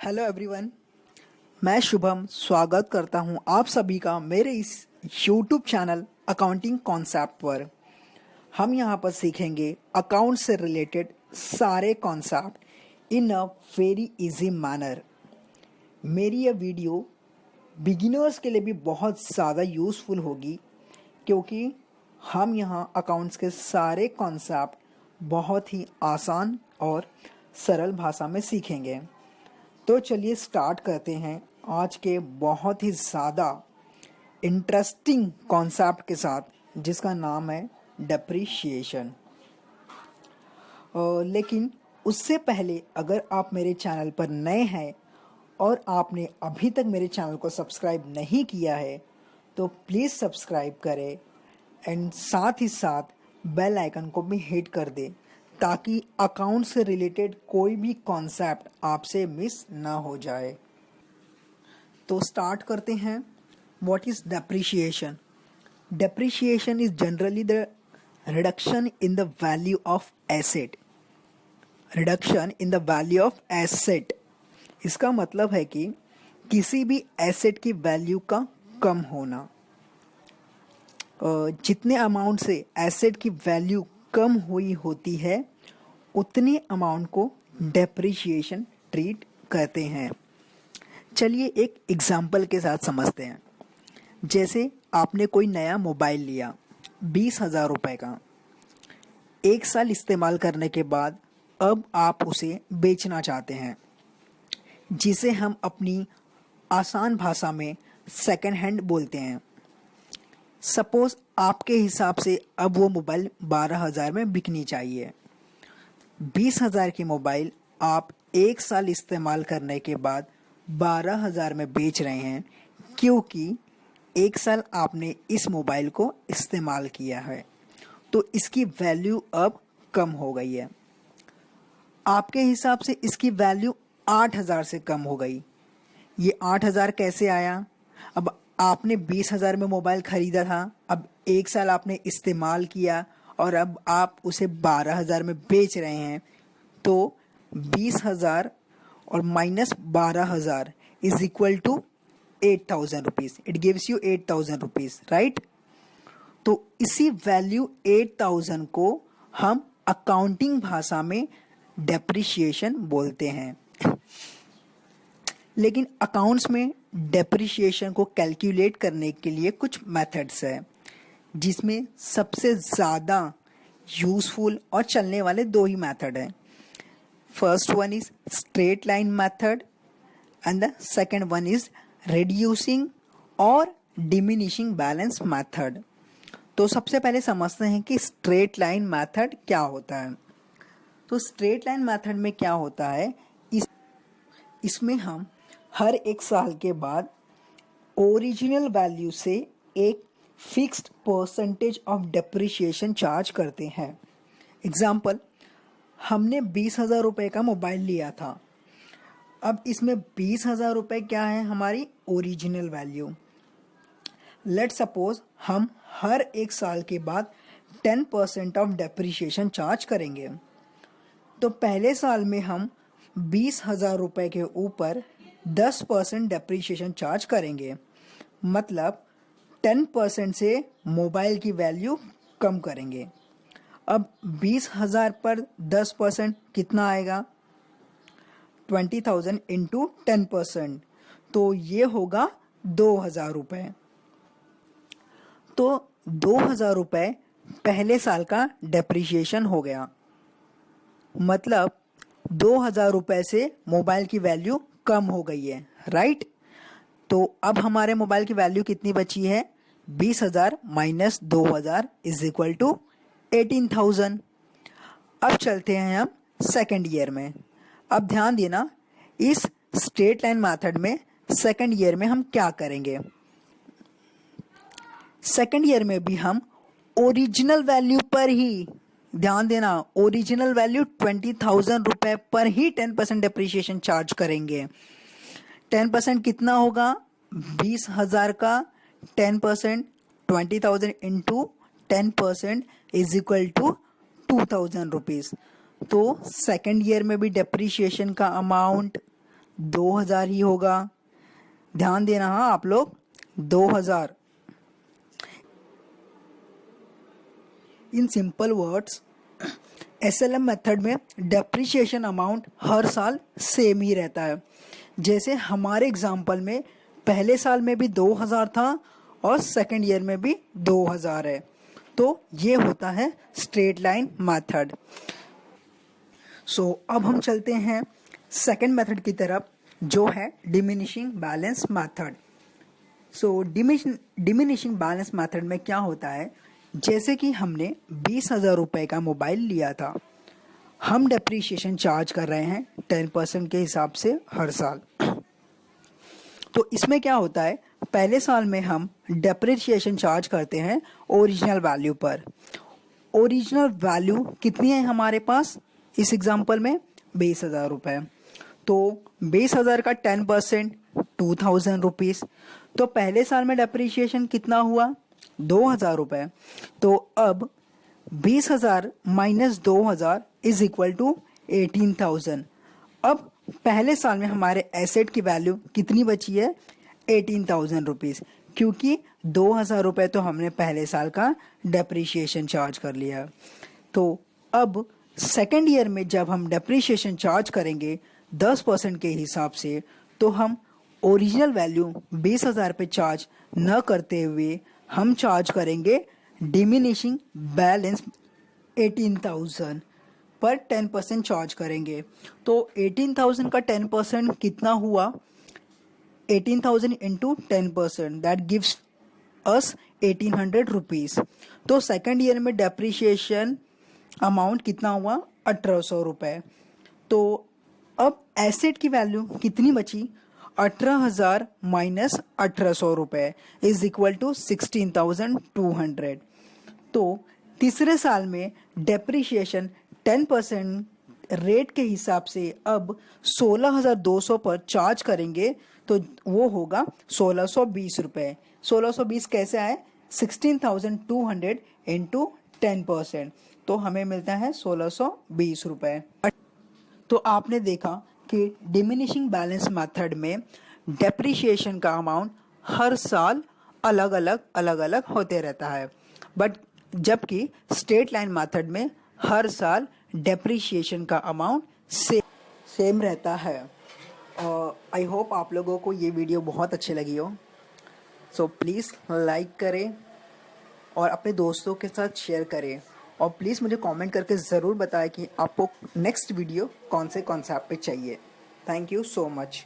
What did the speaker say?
Hello everyone, मैं शुभम स्वागत करता हूं आप सभी का मेरे इस यूट्यूब चैनल अकाउंटिंग कॉन्सेप्ट पर। हम यहां पर सीखेंगे अकाउंट से रिलेटेड सारे concept in a very easy manner. मेरी यह वीडियो बिगिनर्स के लिए भी बहुत ज़्यादा यूज़फुल होगी क्योंकि हम यहां अकाउंट्स के सारे कॉन्सेप्ट बहुत ही आसान और सरल भाषा में सीखेंगे। तो चलिए स्टार्ट करते हैं आज के बहुत ही ज़्यादा इंटरेस्टिंग कॉन्सेप्ट के साथ, जिसका नाम है डेप्रिशिएशन। लेकिन उससे पहले अगर आप मेरे चैनल पर नए हैं और आपने अभी तक मेरे चैनल को सब्सक्राइब नहीं किया है तो प्लीज़ सब्सक्राइब करें एंड साथ ही साथ बेल आइकन को भी हिट कर दें ताकि अकाउंट से रिलेटेड कोई भी कॉन्सेप्ट आपसे मिस ना हो जाए। तो स्टार्ट करते हैं। What is depreciation? Depreciation is generally the reduction in the value of asset. Reduction in the value of asset, इसका मतलब है कि किसी भी एसेट की वैल्यू का कम होना। जितने अमाउंट से एसेट की वैल्यू कम हुई होती है उतने अमाउंट को डेप्रिशिएशन ट्रीट करते हैं। चलिए एक एग्जाम्पल के साथ समझते हैं। जैसे आपने कोई नया मोबाइल लिया 20,000 रुपये का, 1 साल इस्तेमाल करने के बाद अब आप उसे बेचना चाहते हैं, जिसे हम अपनी आसान भाषा में सेकेंड हैंड बोलते हैं। सपोज आपके हिसाब से अब वो मोबाइल 12,000 में बिकनी चाहिए। 20,000 की मोबाइल आप 1 साल इस्तेमाल करने के बाद 12,000 में बेच रहे हैं क्योंकि 1 साल आपने इस मोबाइल को इस्तेमाल किया है, तो इसकी वैल्यू अब कम हो गई है। आपके हिसाब से इसकी वैल्यू 8,000 से कम हो गई। ये 8,000 कैसे आया? अब आपने 20,000 में मोबाइल खरीदा था, अब 1 साल आपने इस्तेमाल किया और अब आप उसे 12,000 में बेच रहे हैं, तो 20,000 और minus 12,000 is equal to 8,000 rupees. It gives you 8,000 rupees, right? तो इसी वैल्यू 8,000 को हम अकाउंटिंग भाषा में डेप्रिशिएशन बोलते हैं। लेकिन अकाउंट्स में डेप्रिशिएशन को कैलकुलेट करने के लिए कुछ मेथड्स है, जिसमें सबसे ज़्यादा यूज़फुल और चलने वाले 2 ही मेथड हैं। First one is straight line method and the second one is reducing और डिमिनिशिंग बैलेंस मेथड। तो सबसे पहले समझते हैं कि स्ट्रेट लाइन मेथड क्या होता है। तो स्ट्रेट लाइन मेथड में क्या होता है, इसमें हम हर 1 साल के बाद ओरिजिनल वैल्यू से एक fixed percentage of depreciation charge करते हैं। एग्जाम्पल, हमने 20,000 रुपये का मोबाइल लिया था। अब इसमें 20,000 रुपये क्या है? हमारी ओरिजिनल वैल्यू। लेट सपोज हम हर 1 साल के बाद 10% ऑफ डेप्रिशिएशन चार्ज करेंगे। तो पहले साल में हम 20,000 रुपये के ऊपर 10% डेप्रिशिएशन चार्ज करेंगे, मतलब 10% से मोबाइल की वैल्यू कम करेंगे। अब 20,000 पर 10% कितना आएगा? 20,000 इंटू 10%, तो ये होगा 2,000 रुपये। तो 2,000 रुपये पहले साल का डेप्रिशिएशन हो गया, मतलब 2,000 रुपये से मोबाइल की वैल्यू कम हो गई है, राइट? तो अब हमारे मोबाइल की वैल्यू कितनी बची है? 20,000 माइनस 2,000 इज इक्वल टू 18,000। अब चलते हैं हम सेकेंड ईयर में। अब ध्यान देना, इस स्ट्रेट लाइन मेथड में सेकेंड ईयर में हम क्या करेंगे? सेकेंड ईयर में भी हम ओरिजिनल वैल्यू पर ही, ध्यान देना, ओरिजिनल वैल्यू 20,000 रुपये पर ही 10% डेप्रिशिएशन चार्ज करेंगे। 10% कितना होगा? 20,000 का 10% 20,000 into 10% is equal to 2,000 rupees. तो सेकेंड ईयर में भी डेप्रिशिएशन का अमाउंट 2000 ही होगा। ध्यान देना हाँ आप लोग, 2000। In simple words, SLM method में डेप्रिसिएशन अमाउंट हर साल सेम ही रहता है। जैसे हमारे एग्जाम्पल में पहले साल में भी 2000 था और सेकेंड ईयर में भी 2000 है। तो ये होता है स्ट्रेट लाइन मेथड। सो अब हम चलते हैं सेकेंड मेथड की तरफ, जो है डिमिनिशिंग बैलेंस मेथड। सो डिमिनिशिंग बैलेंस मेथड में क्या होता है, जैसे कि हमने 20,000 रुपये का मोबाइल लिया था, हम डेप्रीशिएशन चार्ज कर रहे हैं 10% के हिसाब से हर साल। तो इसमें क्या होता है, पहले साल में हम डेप्रीशिएशन चार्ज करते हैं ओरिजिनल वैल्यू पर। ओरिजिनल वैल्यू कितनी है हमारे पास इस एग्जांपल में, 20,000 रुपये। तो 20,000 का 10% 2,000 रुपीज़। तो पहले साल में डेप्रीशिएशन कितना हुआ, 2,000 रुपये। तो अब 20,000 माइनस 2,000 इज इक्वल टू 18,000। अब पहले साल में हमारे एसेट की वैल्यू कितनी बची है, 18,000 रुपीज़, क्योंकि 2,000 रुपये तो हमने पहले साल का डेप्रीशिएशन चार्ज कर लिया। तो अब सेकेंड ईयर में जब हम डेप्रीशिएशन चार्ज करेंगे 10% के हिसाब से, तो हम ओरिजिनल वैल्यू 20,000 पे चार्ज न करते हुए हम चार्ज करेंगे डिमिनिशिंग बैलेंस 18,000 पर 10% चार्ज करेंगे। तो 18,000 का 10% कितना हुआ, 18,000 into 10%, that gives us 1,800 rupees. तो सेकेंड ईयर में डेप्रीशिएशन अमाउंट कितना हुआ, 1,800 रुपये। तो अब एसेट की वैल्यू कितनी बची, 18,000 माइनस 1,800 रुपये इज इक्वल टू 16,200। तो तीसरे साल में डेप्रीशिएशन 10% रेट के हिसाब से अब 16,200 पर चार्ज करेंगे, तो वो होगा 1,620 रुपये। 1,620 कैसे आए, 16,200 इंटू 10%, तो हमें मिलता है 1,620 रुपये। तो आपने देखा कि डिमिनिशिंग बैलेंस मेथड में डेप्रीशिएशन का अमाउंट हर साल अलग अलग होते रहता है, बट जबकि स्ट्रेट लाइन मेथड में हर साल डेप्रीशिएशन का अमाउंट सेम रहता है। आई होप आप लोगों को ये वीडियो बहुत अच्छी लगी हो। सो प्लीज़ लाइक करें और अपने दोस्तों के साथ शेयर करें, और प्लीज़ मुझे कमेंट करके ज़रूर बताएं कि आपको नेक्स्ट वीडियो कौन से कॉन्सेप्ट पे चाहिए। Thank you so much.